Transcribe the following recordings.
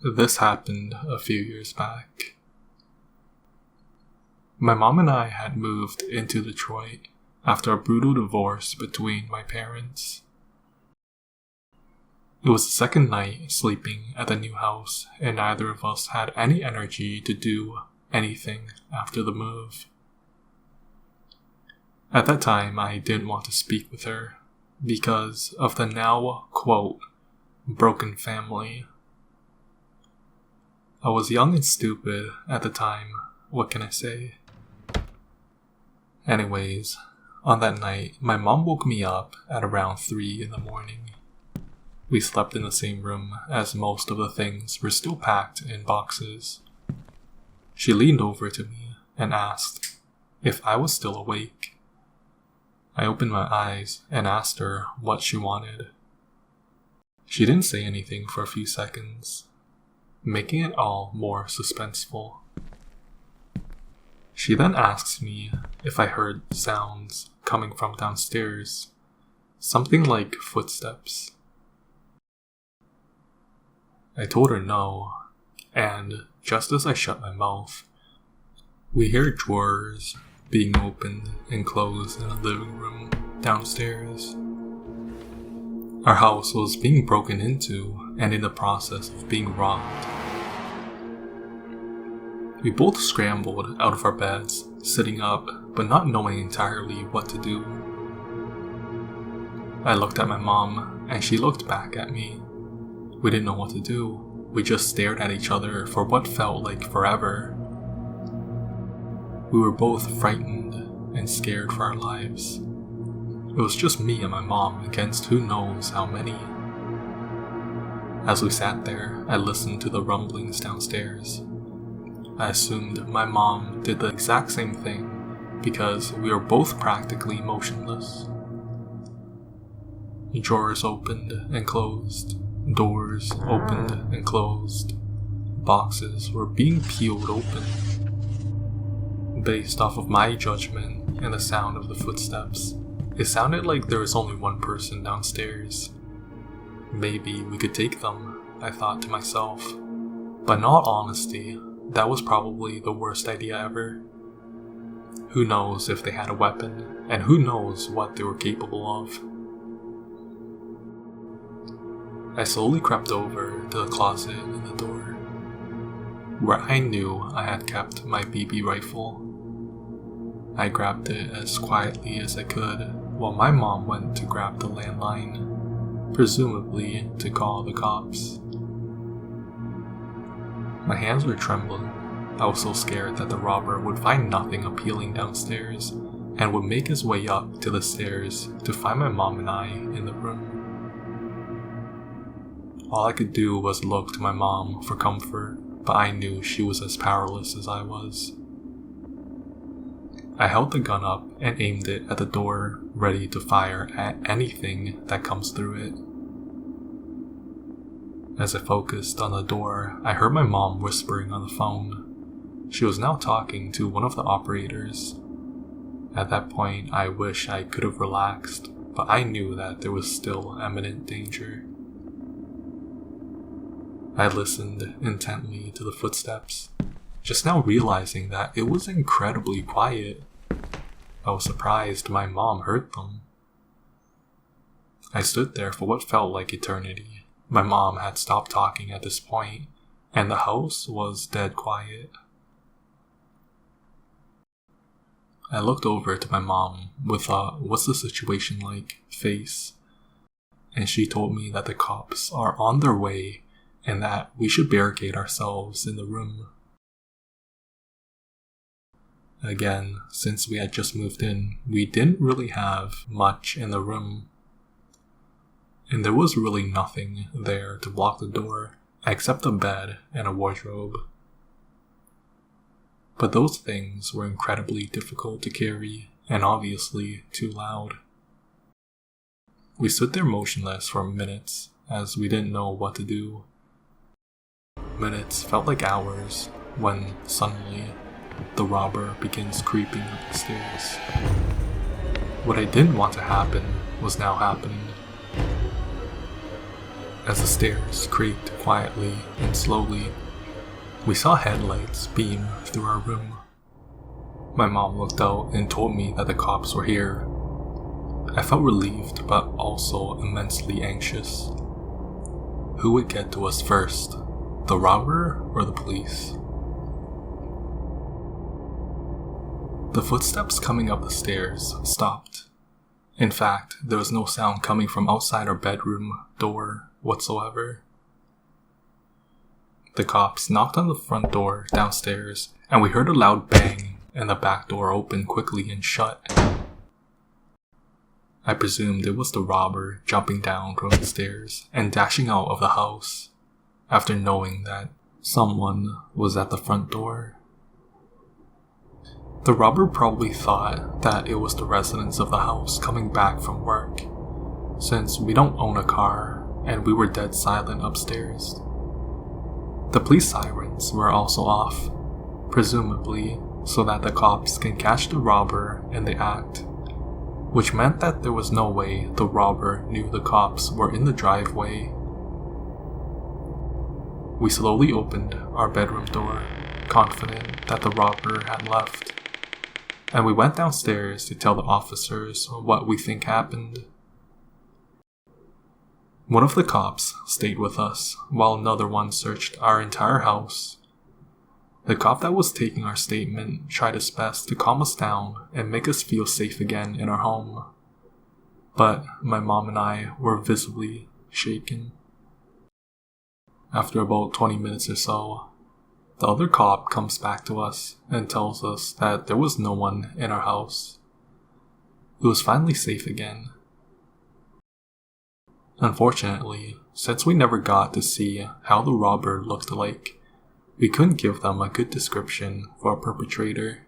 This happened a few years back. My mom and I had moved into Detroit after a brutal divorce between my parents. It was the second night sleeping at the new house, and neither of us had any energy to do anything after the move. At that time, I didn't want to speak with her because of the now, quote, broken family. I was young and stupid at the time, what can I say? Anyways, on that night, my mom woke me up at around 3 in the morning. We slept in the same room as most of the things were still packed in boxes. She leaned over to me and asked if I was still awake. I opened my eyes and asked her what she wanted. She didn't say anything for a few seconds, making it all more suspenseful. She then asks me if I heard sounds coming from downstairs, something like footsteps. I told her no, and just as I shut my mouth, we hear drawers being opened and closed in the living room downstairs. Our house was being broken into and in the process of being robbed. We both scrambled out of our beds, sitting up, but not knowing entirely what to do. I looked at my mom, and she looked back at me. We didn't know what to do. We just stared at each other for what felt like forever. We were both frightened and scared for our lives. It was just me and my mom against who knows how many. As we sat there, I listened to the rumblings downstairs. I assumed my mom did the exact same thing because we were both practically motionless. Drawers opened and closed. Doors opened and closed. Boxes were being peeled open. Based off of my judgment and the sound of the footsteps, it sounded like there was only one person downstairs. Maybe we could take them, I thought to myself. But in all honesty, that was probably the worst idea ever. Who knows if they had a weapon, and who knows what they were capable of. I slowly crept over to the closet in the door, where I knew I had kept my BB rifle. I grabbed it as quietly as I could while my mom went to grab the landline, presumably to call the cops. My hands were trembling. I was so scared that the robber would find nothing appealing downstairs and would make his way up to the stairs to find my mom and I in the room. All I could do was look to my mom for comfort, but I knew she was as powerless as I was. I held the gun up and aimed it at the door, ready to fire at anything that comes through it. As I focused on the door, I heard my mom whispering on the phone. She was now talking to one of the operators. At that point, I wish I could have relaxed, but I knew that there was still imminent danger. I listened intently to the footsteps, just now realizing that it was incredibly quiet. I was surprised my mom heard them. I stood there for what felt like eternity. My mom had stopped talking at this point, and the house was dead quiet. I looked over to my mom with a "what's the situation like" face, and she told me that the cops are on their way and that we should barricade ourselves in the room. Again, since we had just moved in, we didn't really have much in the room. And there was really nothing there to block the door, except a bed and a wardrobe. But those things were incredibly difficult to carry, and obviously too loud. We stood there motionless for minutes, as we didn't know what to do. Minutes felt like hours, when suddenly, the robber begins creeping up the stairs. What I didn't want to happen was now happening. As the stairs creaked quietly and slowly, we saw headlights beam through our room. My mom looked out and told me that the cops were here. I felt relieved but also immensely anxious. Who would get to us first, the robber or the police? The footsteps coming up the stairs stopped. In fact, there was no sound coming from outside our bedroom door whatsoever. The cops knocked on the front door downstairs, and we heard a loud bang, and the back door opened quickly and shut. I presumed it was the robber jumping down from the stairs and dashing out of the house, after knowing that someone was at the front door. The robber probably thought that it was the residents of the house coming back from work, since we don't own a car and we were dead silent upstairs. The police sirens were also off, presumably so that the cops can catch the robber in the act, which meant that there was no way the robber knew the cops were in the driveway. We slowly opened our bedroom door, confident that the robber had left, and we went downstairs to tell the officers what we think happened. One of the cops stayed with us while another one searched our entire house. The cop that was taking our statement tried his best to calm us down and make us feel safe again in our home, but my mom and I were visibly shaken. After about 20 minutes or so, the other cop comes back to us and tells us that there was no one in our house. It was finally safe again. Unfortunately, since we never got to see how the robber looked like, we couldn't give them a good description for a perpetrator.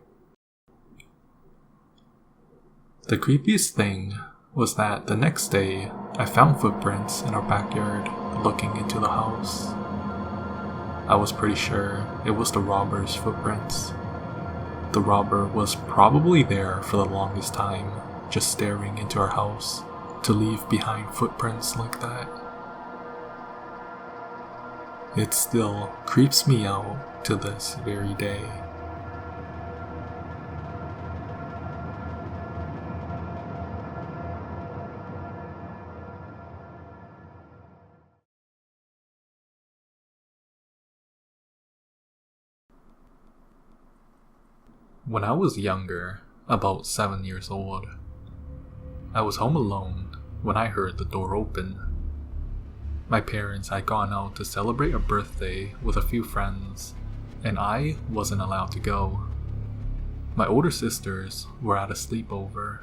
The creepiest thing was that the next day, I found footprints in our backyard looking into the house. I was pretty sure it was the robber's footprints. The robber was probably there for the longest time, just staring into our house, to leave behind footprints like that. It still creeps me out to this very day. When I was younger, about 7 years old, I was home alone when I heard the door open. My parents had gone out to celebrate a birthday with a few friends, and I wasn't allowed to go. My older sisters were at a sleepover.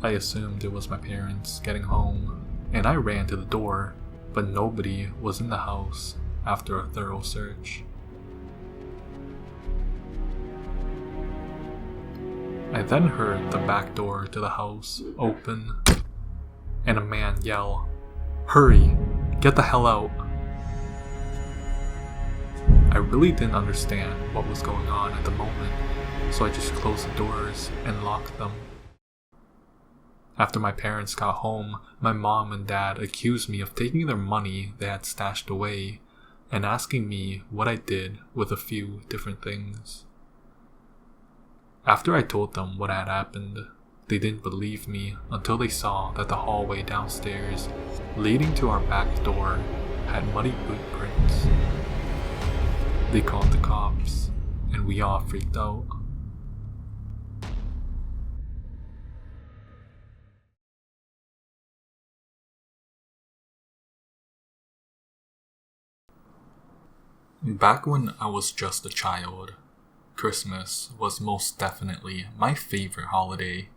I assumed it was my parents getting home, and I ran to the door, but nobody was in the house after a thorough search. I then heard the back door to the house open, and a man yell, "Hurry! Get the hell out!" I really didn't understand what was going on at the moment, so I just closed the doors and locked them. After my parents got home, my mom and dad accused me of taking their money they had stashed away and asking me what I did with a few different things. After I told them what had happened, they didn't believe me until they saw that the hallway downstairs leading to our back door had muddy boot prints. They called the cops, and we all freaked out. Back when I was just a child, Christmas was most definitely my favorite holiday.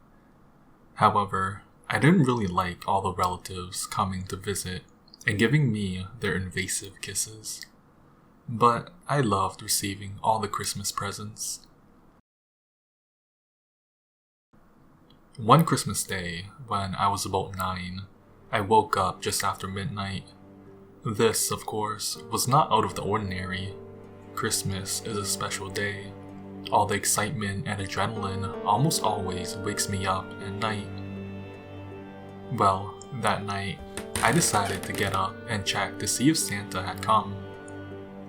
However, I didn't really like all the relatives coming to visit and giving me their invasive kisses. But I loved receiving all the Christmas presents. One Christmas day, when I was about 9, I woke up just after midnight. This, of course, was not out of the ordinary. Christmas is a special day. All the excitement and adrenaline almost always wakes me up at night. Well, that night, I decided to get up and check to see if Santa had come.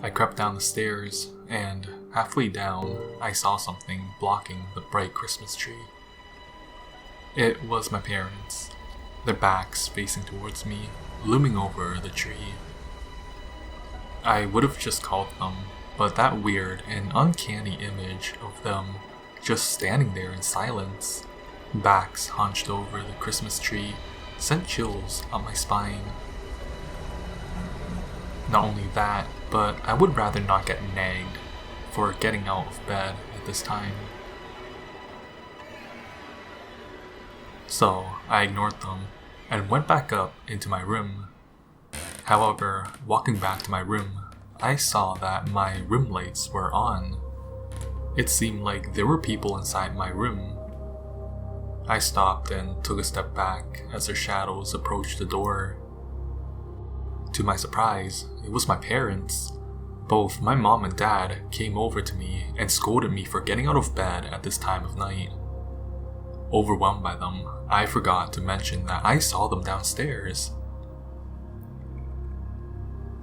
I crept down the stairs, and halfway down, I saw something blocking the bright Christmas tree. It was my parents, their backs facing towards me, looming over the tree. I would have just called them, but that weird and uncanny image of them just standing there in silence, backs hunched over the Christmas tree, sent chills up my spine. Not only that, but I would rather not get nagged for getting out of bed at this time. So I ignored them and went back up into my room. However, walking back to my room, I saw that my room lights were on. It seemed like there were people inside my room. I stopped and took a step back as their shadows approached the door. To my surprise, it was my parents. Both my mom and dad came over to me and scolded me for getting out of bed at this time of night. Overwhelmed by them, I forgot to mention that I saw them downstairs,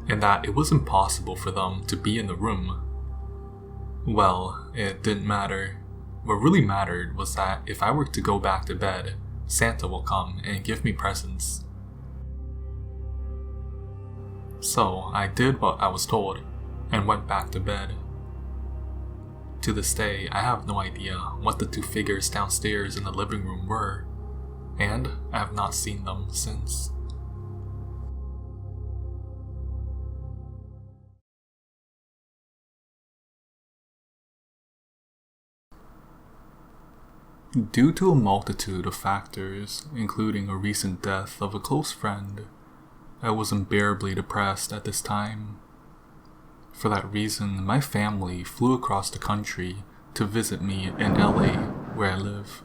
and that it was impossible for them to be in the room. Well, it didn't matter. What really mattered was that if I were to go back to bed, Santa will come and give me presents. So I did what I was told and went back to bed. To this day, I have no idea what the two figures downstairs in the living room were, and I have not seen them since. Due to a multitude of factors, including a recent death of a close friend, I was unbearably depressed at this time. For that reason, my family flew across the country to visit me in LA, where I live.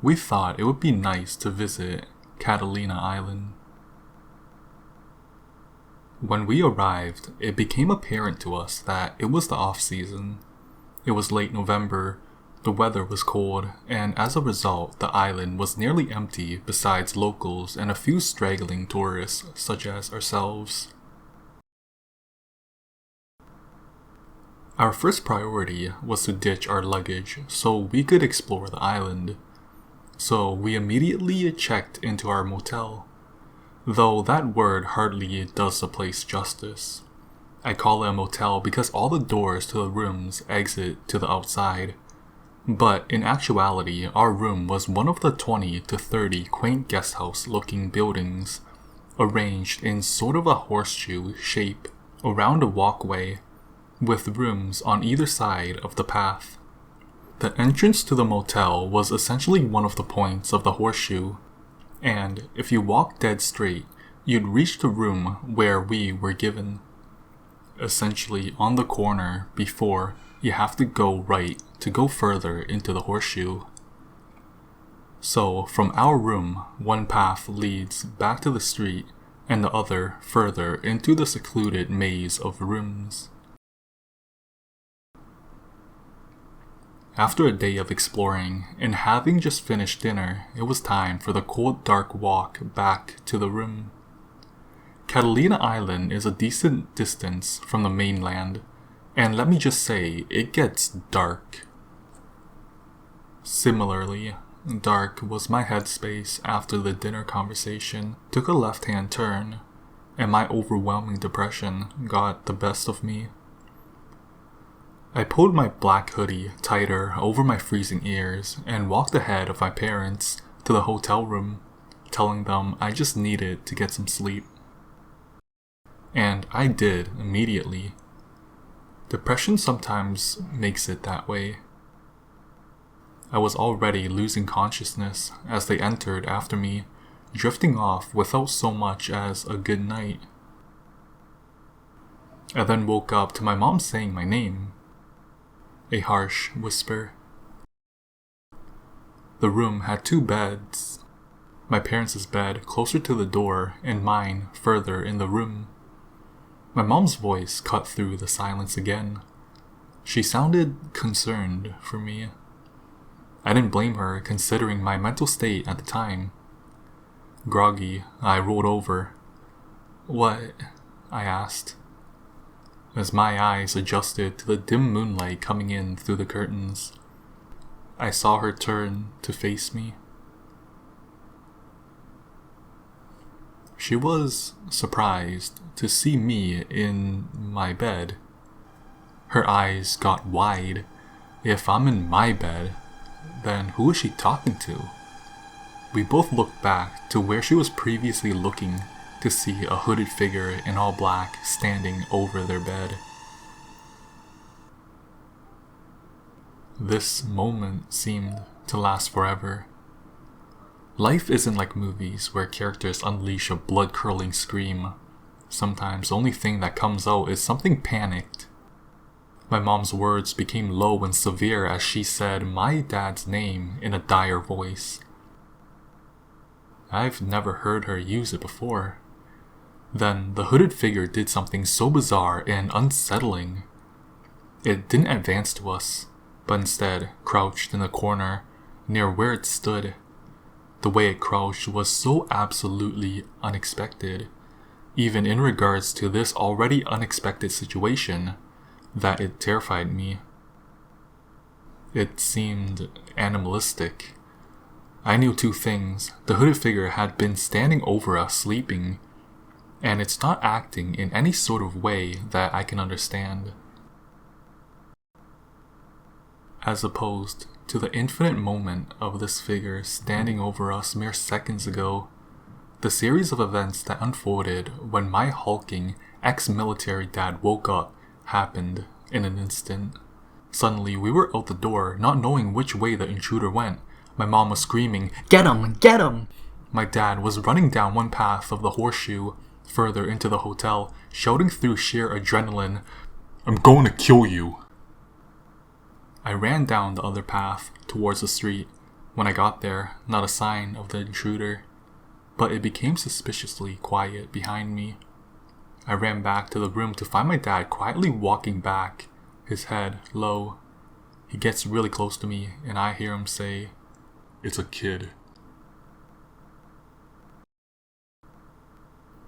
We thought it would be nice to visit Catalina Island. When we arrived, it became apparent to us that it was the off-season. It was late November, the weather was cold, and as a result, the island was nearly empty besides locals and a few straggling tourists such as ourselves. Our first priority was to ditch our luggage so we could explore the island. So we immediately checked into our motel. Though that word hardly does the place justice. I call it a motel because all the doors to the rooms exit to the outside. But in actuality, our room was one of the 20 to 30 quaint guesthouse looking buildings, arranged in sort of a horseshoe shape around a walkway, with rooms on either side of the path. The entrance to the motel was essentially one of the points of the horseshoe, and if you walked dead straight, you'd reach the room where we were given. Essentially on the corner before you have to go right to go further into the horseshoe. So from our room, one path leads back to the street and the other further into the secluded maze of rooms. After a day of exploring, and having just finished dinner, it was time for the cold dark walk back to the room. Catalina Island is a decent distance from the mainland, and let me just say, it gets dark. Similarly, dark was my headspace after the dinner conversation took a left-hand turn, and my overwhelming depression got the best of me. I pulled my black hoodie tighter over my freezing ears and walked ahead of my parents to the hotel room, telling them I just needed to get some sleep. And I did immediately. Depression sometimes makes it that way. I was already losing consciousness as they entered after me, drifting off without so much as a good night. I then woke up to my mom saying my name. A harsh whisper. The room had 2 beds. My parents' bed closer to the door and mine further in the room. My mom's voice cut through the silence again. She sounded concerned for me. I didn't blame her considering my mental state at the time. Groggy, I rolled over. "What?" I asked, as my eyes adjusted to the dim moonlight coming in through the curtains. I saw her turn to face me. She was surprised to see me in my bed. Her eyes got wide. If I'm in my bed, then who is she talking to? We both looked back to where she was previously looking to see a hooded figure in all black standing over their bed. This moment seemed to last forever. Life isn't like movies where characters unleash a blood-curdling scream. Sometimes the only thing that comes out is something panicked. My mom's words became low and severe as she said my dad's name in a dire voice. I've never heard her use it before. Then the hooded figure did something so bizarre and unsettling. It didn't advance to us, but instead crouched in the corner near where it stood. The way it crouched was so absolutely unexpected, even in regards to this already unexpected situation, that it terrified me. It seemed animalistic. I knew two things. The hooded figure had been standing over us sleeping, and it's not acting in any sort of way that I can understand. As opposed to the infinite moment of this figure standing over us mere seconds ago, the series of events that unfolded when my hulking ex-military dad woke up happened in an instant. Suddenly, we were out the door, not knowing which way the intruder went. My mom was screaming, "Get him! Get him!" My dad was running down one path of the horseshoe, further into the hotel, shouting through sheer adrenaline, "I'm going to kill you!" I ran down the other path towards the street. When I got there, not a sign of the intruder, but it became suspiciously quiet behind me. I ran back to the room to find my dad quietly walking back, his head low. He gets really close to me, and I hear him say, "It's a kid."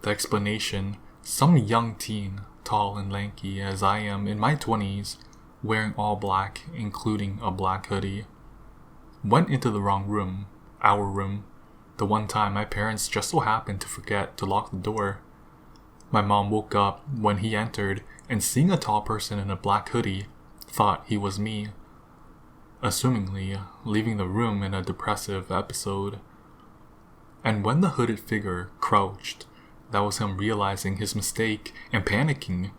The explanation: some young teen, tall and lanky as I am in my 20s, wearing all black, including a black hoodie, went into the wrong room, our room, the one time my parents just so happened to forget to lock the door. My mom woke up when he entered and, seeing a tall person in a black hoodie, thought he was me, assumingly leaving the room in a depressive episode. And when the hooded figure crouched, that was him realizing his mistake and panicking.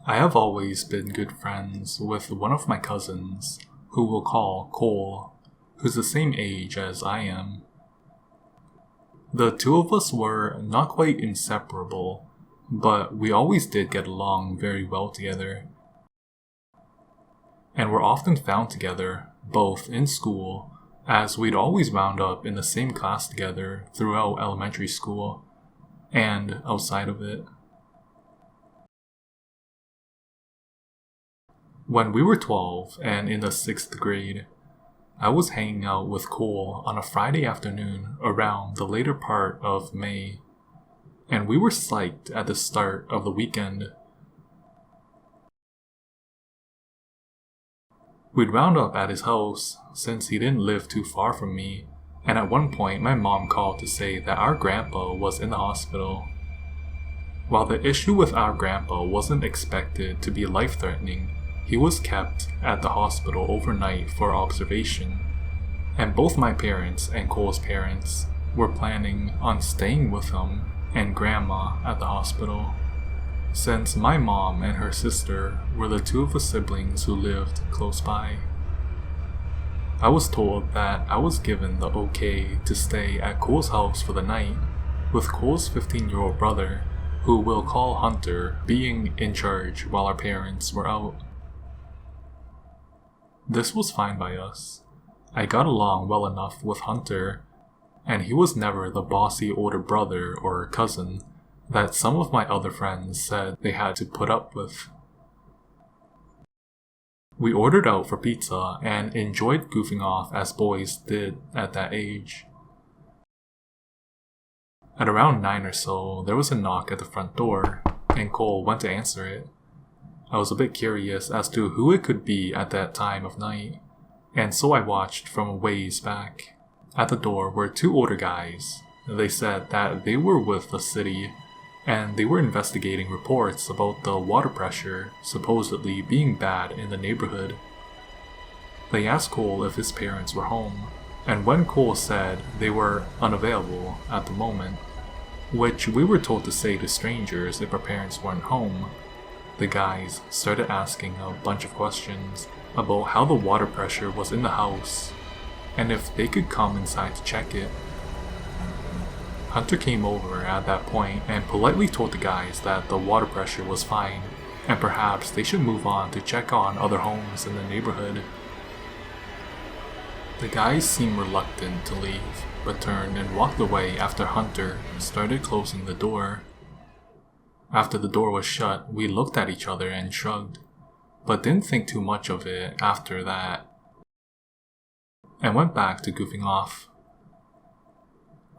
I have always been good friends with one of my cousins, who we'll call Cole, who's the same age as I am. The two of us were not quite inseparable, but we always did get along very well together, and were often found together, both in school, as we'd always wound up in the same class together throughout elementary school, and outside of it. When we were 12 and in the 6th grade, I was hanging out with Cole on a Friday afternoon around the later part of May, and we were psyched at the start of the weekend. We'd wound up at his house since he didn't live too far from me, and at one point my mom called to say that our grandpa was in the hospital. While the issue with our grandpa wasn't expected to be life-threatening, he was kept at the hospital overnight for observation, and both my parents and Cole's parents were planning on staying with him and Grandma at the hospital, since my mom and her sister were the two of the siblings who lived close by. I was told that I was given the okay to stay at Cole's house for the night, with Cole's 15-year-old brother, who we'll call Hunter, being in charge while our parents were out. This was fine by us. I got along well enough with Hunter, and he was never the bossy older brother or cousin that some of my other friends said they had to put up with. We ordered out for pizza and enjoyed goofing off as boys did at that age. At around 9 or so, there was a knock at the front door, and Cole went to answer it. I was a bit curious as to who it could be at that time of night, and so I watched from a ways back. At the door were 2 older guys. They said that they were with the city, and they were investigating reports about the water pressure supposedly being bad in the neighborhood. They asked Cole if his parents were home, and when Cole said they were unavailable at the moment, which we were told to say to strangers if our parents weren't home, the guys started asking a bunch of questions about how the water pressure was in the house, and if they could come inside to check it. Hunter came over at that point and politely told the guys that the water pressure was fine, and perhaps they should move on to check on other homes in the neighborhood. The guys seemed reluctant to leave, but turned and walked away after Hunter started closing the door. After the door was shut, we looked at each other and shrugged, but didn't think too much of it after that, and went back to goofing off.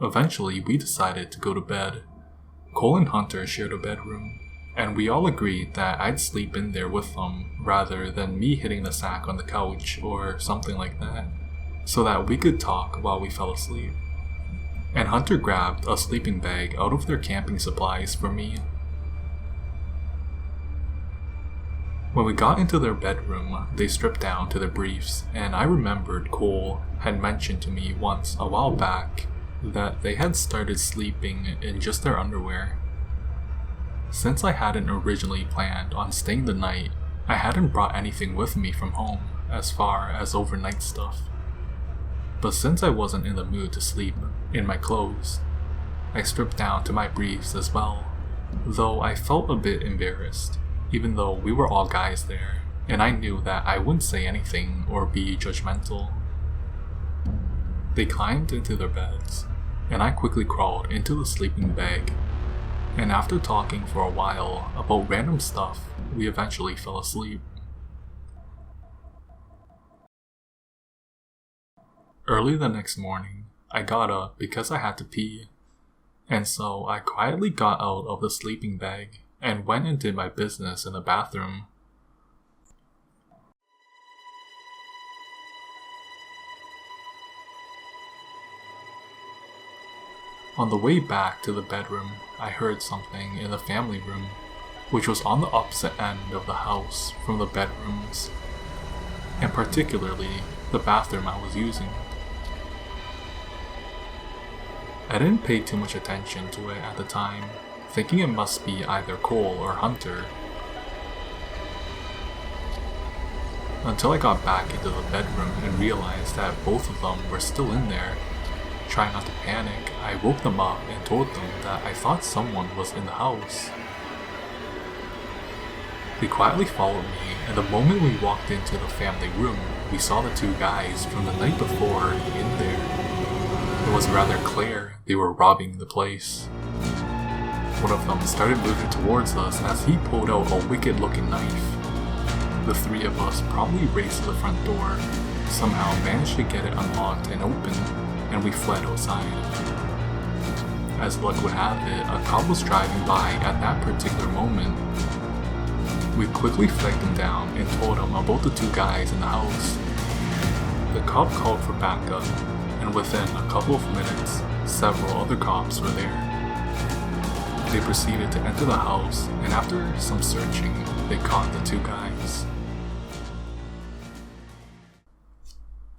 Eventually, we decided to go to bed. Cole and Hunter shared a bedroom, and we all agreed that I'd sleep in there with them rather than me hitting the sack on the couch or something like that, so that we could talk while we fell asleep. And Hunter grabbed a sleeping bag out of their camping supplies for me. When we got into their bedroom, they stripped down to their briefs, and I remembered Cole had mentioned to me once a while back that they had started sleeping in just their underwear. Since I hadn't originally planned on staying the night, I hadn't brought anything with me from home as far as overnight stuff. But since I wasn't in the mood to sleep in my clothes, I stripped down to my briefs as well, though I felt a bit embarrassed, even though we were all guys there, and I knew that I wouldn't say anything or be judgmental. They climbed into their beds, and I quickly crawled into the sleeping bag, and after talking for a while about random stuff, we eventually fell asleep. Early the next morning, I got up because I had to pee, and so I quietly got out of the sleeping bag and went and did my business in the bathroom. On the way back to the bedroom, I heard something in the family room, which was on the opposite end of the house from the bedrooms, and particularly the bathroom I was using. I didn't pay too much attention to it at the time, thinking it must be either Cole or Hunter, until I got back into the bedroom and realized that both of them were still in there. Trying not to panic, I woke them up and told them that I thought someone was in the house. They quietly followed me, and the moment we walked into the family room, we saw the 2 guys from the night before in there. It was rather clear they were robbing the place. One of them started moving towards us as he pulled out a wicked-looking knife. The 3 of us probably raced to the front door, somehow managed to get it unlocked and open, and we fled outside. As luck would have it, a cop was driving by at that particular moment. We quickly flagged him down and told him about the 2 guys in the house. The cop called for backup, and within a couple of minutes, several other cops were there. They proceeded to enter the house, and after some searching, they caught the 2 guys.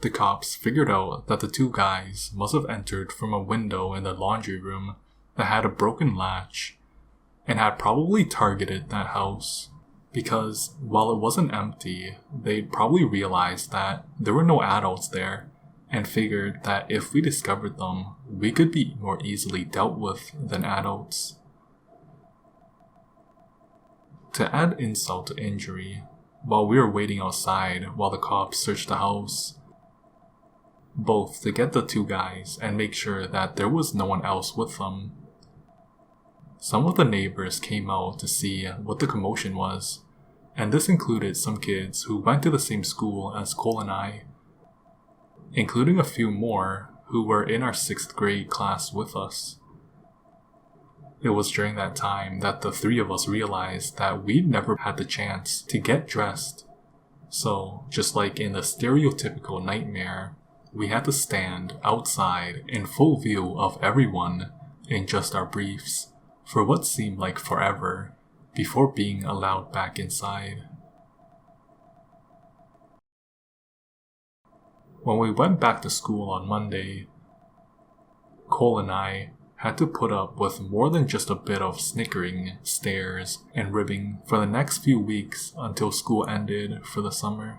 The cops figured out that the 2 guys must have entered from a window in the laundry room that had a broken latch, and had probably targeted that house, because while it wasn't empty, they probably realized that there were no adults there, and figured that if we discovered them, we could be more easily dealt with than adults. To add insult to injury, while we were waiting outside while the cops searched the house, both to get the two guys and make sure that there was no one else with them. Some of the neighbors came out to see what the commotion was, and this included some kids who went to the same school as Cole and I, including a few more who were in our 6th grade class with us. It was during that time that the three of us realized that we'd never had the chance to get dressed. So, just like in the stereotypical nightmare, we had to stand outside in full view of everyone in just our briefs for what seemed like forever before being allowed back inside. When we went back to school on Monday, Cole and I had to put up with more than just a bit of snickering, stares, and ribbing for the next few weeks until school ended for the summer.